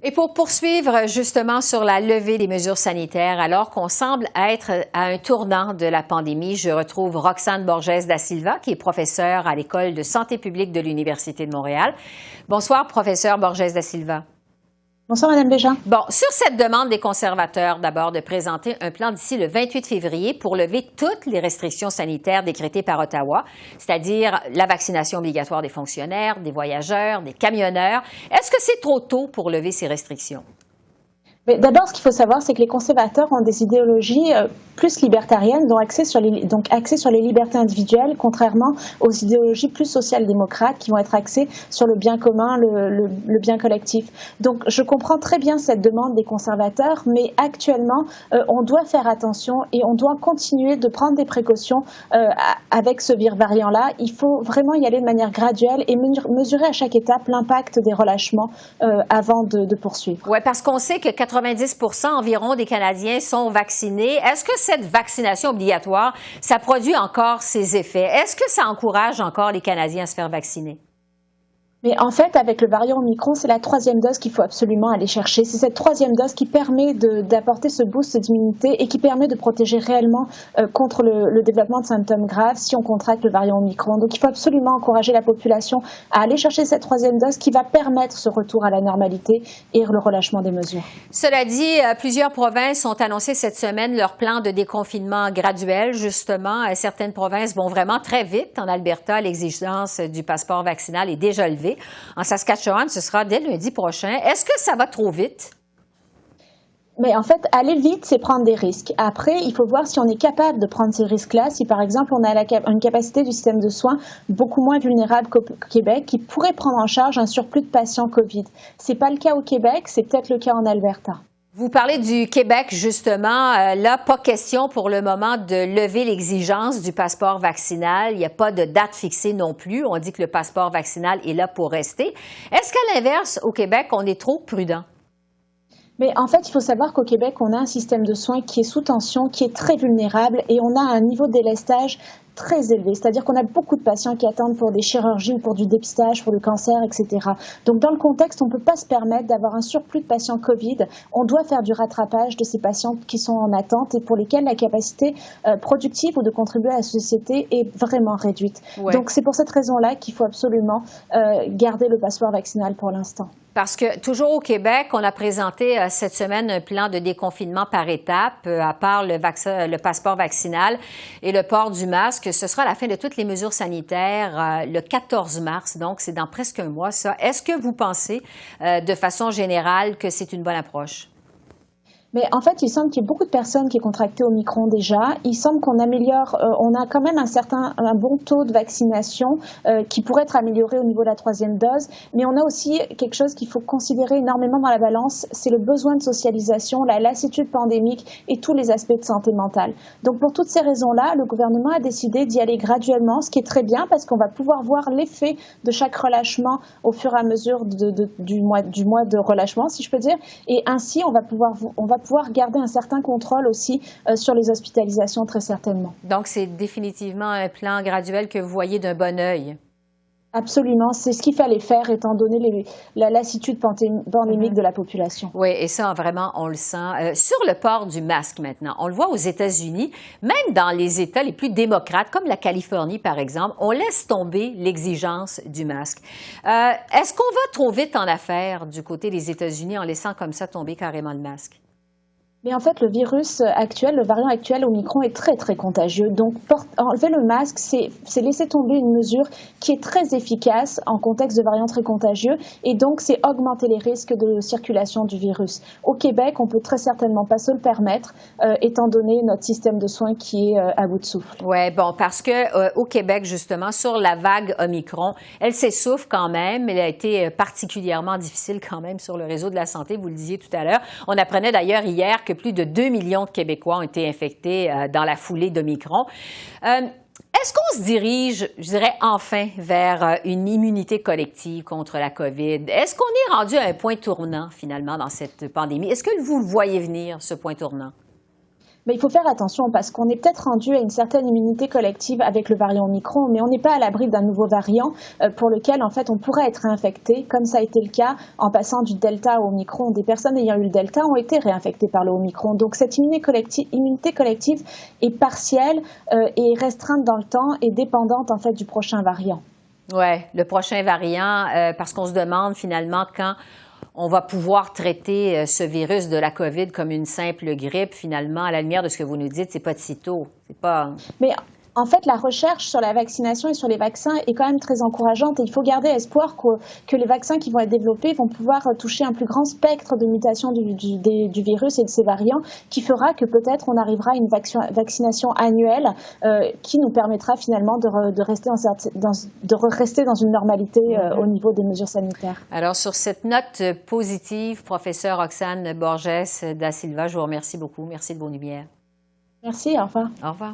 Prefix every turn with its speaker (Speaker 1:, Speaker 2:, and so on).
Speaker 1: Et pour poursuivre justement sur la levée des mesures sanitaires, alors qu'on semble être à un tournant de la pandémie, je retrouve Roxane Borges da Silva, qui est professeure à l'École de santé publique de l'Université de Montréal. Bonsoir, professeur Borges da Silva.
Speaker 2: Bonsoir, Mme Bégin.
Speaker 1: Bon, sur cette demande des conservateurs, d'abord, de présenter un plan d'ici le 28 février pour lever toutes les restrictions sanitaires décrétées par Ottawa, c'est-à-dire la vaccination obligatoire des fonctionnaires, des voyageurs, des camionneurs. Est-ce que c'est trop tôt pour lever ces restrictions?
Speaker 2: Mais d'abord, ce qu'il faut savoir, c'est que les conservateurs ont des idéologies plus libertariennes, donc axées sur les libertés individuelles, contrairement aux idéologies plus social-démocrates qui vont être axées sur le bien commun, le bien collectif. Donc, je comprends très bien cette demande des conservateurs, mais actuellement, on doit faire attention et on doit continuer de prendre des précautions avec ce variant-là. Il faut vraiment y aller de manière graduelle et mesurer à chaque étape l'impact des relâchements avant de poursuivre.
Speaker 1: Oui, parce qu'on sait que 90% environ des Canadiens sont vaccinés. Est-ce que cette vaccination obligatoire, ça produit encore ses effets? Est-ce que ça encourage encore les Canadiens à se faire vacciner?
Speaker 2: Mais en fait, avec le variant Omicron, c'est la troisième dose qu'il faut absolument aller chercher. C'est cette troisième dose qui permet d'apporter ce boost d'immunité et qui permet de protéger réellement contre le développement de symptômes graves si on contracte le variant Omicron. Donc, il faut absolument encourager la population à aller chercher cette troisième dose qui va permettre ce retour à la normalité et le relâchement des mesures.
Speaker 1: Cela dit, plusieurs provinces ont annoncé cette semaine leur plan de déconfinement graduel, justement. Certaines provinces vont vraiment très vite. En Alberta, l'exigence du passeport vaccinal est déjà levée. En Saskatchewan, ce sera dès lundi prochain. Est-ce que ça va trop vite?
Speaker 2: Mais en fait, aller vite, c'est prendre des risques. Après, il faut voir si on est capable de prendre ces risques-là. Si, par exemple, on a une capacité du système de soins beaucoup moins vulnérable qu'au Québec, qui pourrait prendre en charge un surplus de patients COVID. Ce n'est pas le cas au Québec, c'est peut-être le cas en Alberta.
Speaker 1: Vous parlez du Québec, justement. Là, pas question pour le moment de lever l'exigence du passeport vaccinal. Il n'y a pas de date fixée non plus. On dit que le passeport vaccinal est là pour rester. Est-ce qu'à l'inverse, au Québec, on est trop prudent?
Speaker 2: Mais en fait, il faut savoir qu'au Québec, on a un système de soins qui est sous tension, qui est très vulnérable et on a un niveau de délestage très élevé. C'est-à-dire qu'on a beaucoup de patients qui attendent pour des chirurgies ou pour du dépistage, pour le cancer, etc. Donc, dans le contexte, on ne peut pas se permettre d'avoir un surplus de patients COVID. On doit faire du rattrapage de ces patients qui sont en attente et pour lesquels la capacité productive ou de contribuer à la société est vraiment réduite. Ouais. Donc, c'est pour cette raison-là qu'il faut absolument garder le passeport vaccinal pour l'instant.
Speaker 1: Parce que, toujours au Québec, on a présenté cette semaine un plan de déconfinement par étapes, à part le passeport vaccinal et le port du masque. Ce sera la fin de toutes les mesures sanitaires le 14 mars, donc c'est dans presque un mois, ça. Est-ce que vous pensez, de façon générale, que c'est une bonne approche?
Speaker 2: Mais en fait, il semble qu'il y ait beaucoup de personnes qui ont contracté Omicron déjà. Il semble qu'on améliore, on a quand même un bon taux de vaccination qui pourrait être amélioré au niveau de la troisième dose. Mais on a aussi quelque chose qu'il faut considérer énormément dans la balance, c'est le besoin de socialisation, la lassitude pandémique et tous les aspects de santé mentale. Donc pour toutes ces raisons-là, le gouvernement a décidé d'y aller graduellement, ce qui est très bien parce qu'on va pouvoir voir l'effet de chaque relâchement au fur et à mesure du mois de relâchement, si je peux dire. Et ainsi, on va pouvoir garder un certain contrôle aussi sur les hospitalisations, très certainement.
Speaker 1: Donc, c'est définitivement un plan graduel que vous voyez d'un bon œil.
Speaker 2: Absolument, c'est ce qu'il fallait faire étant donné la lassitude pandémique de la population.
Speaker 1: Oui, et ça, vraiment, on le sent. Sur le port du masque maintenant, on le voit aux États-Unis, même dans les États les plus démocrates, comme la Californie, par exemple, on laisse tomber l'exigence du masque. Est-ce qu'on va trop vite en affaires du côté des États-Unis en laissant comme ça tomber carrément le masque?
Speaker 2: Mais en fait, le virus actuel, le variant actuel Omicron est très, très contagieux. Donc, enlever le masque, c'est laisser tomber une mesure qui est très efficace en contexte de variant très contagieux. Et donc, c'est augmenter les risques de circulation du virus. Au Québec, on peut très certainement pas se le permettre, étant donné notre système de soins qui est à bout de souffle.
Speaker 1: Oui, bon, parce que au Québec, justement, sur la vague Omicron, elle s'essouffle quand même. Elle a été particulièrement difficile quand même sur le réseau de la santé, vous le disiez tout à l'heure. On apprenait d'ailleurs hier que plus de 2 millions de Québécois ont été infectés dans la foulée d'Omicron. Est-ce qu'on se dirige, je dirais, enfin vers une immunité collective contre la COVID? Est-ce qu'on est rendu à un point tournant, finalement, dans cette pandémie? Est-ce que vous le voyez venir, ce point tournant?
Speaker 2: Mais il faut faire attention parce qu'on est peut-être rendu à une certaine immunité collective avec le variant Omicron, mais on n'est pas à l'abri d'un nouveau variant pour lequel en fait on pourrait être réinfecté, comme ça a été le cas en passant du Delta au Omicron. Des personnes ayant eu le Delta ont été réinfectées par le Omicron. Donc cette immunité collective est partielle et restreinte dans le temps et dépendante en fait du prochain variant.
Speaker 1: Oui, le prochain variant, parce qu'on se demande finalement quand on va pouvoir traiter ce virus de la COVID comme une simple grippe. Finalement, à la lumière de ce que vous nous dites, c'est pas de sitôt. C'est pas...
Speaker 2: Mais en fait, la recherche sur la vaccination et sur les vaccins est quand même très encourageante et il faut garder espoir que les vaccins qui vont être développés vont pouvoir toucher un plus grand spectre de mutations du virus et de ses variants, qui fera que peut-être on arrivera à une vaccination annuelle qui nous permettra finalement de rester dans une normalité au niveau des mesures sanitaires.
Speaker 1: Alors, sur cette note positive, professeure Roxane Borges da Silva, je vous remercie beaucoup. Merci de vos lumières.
Speaker 2: Merci, au revoir.
Speaker 1: Au revoir.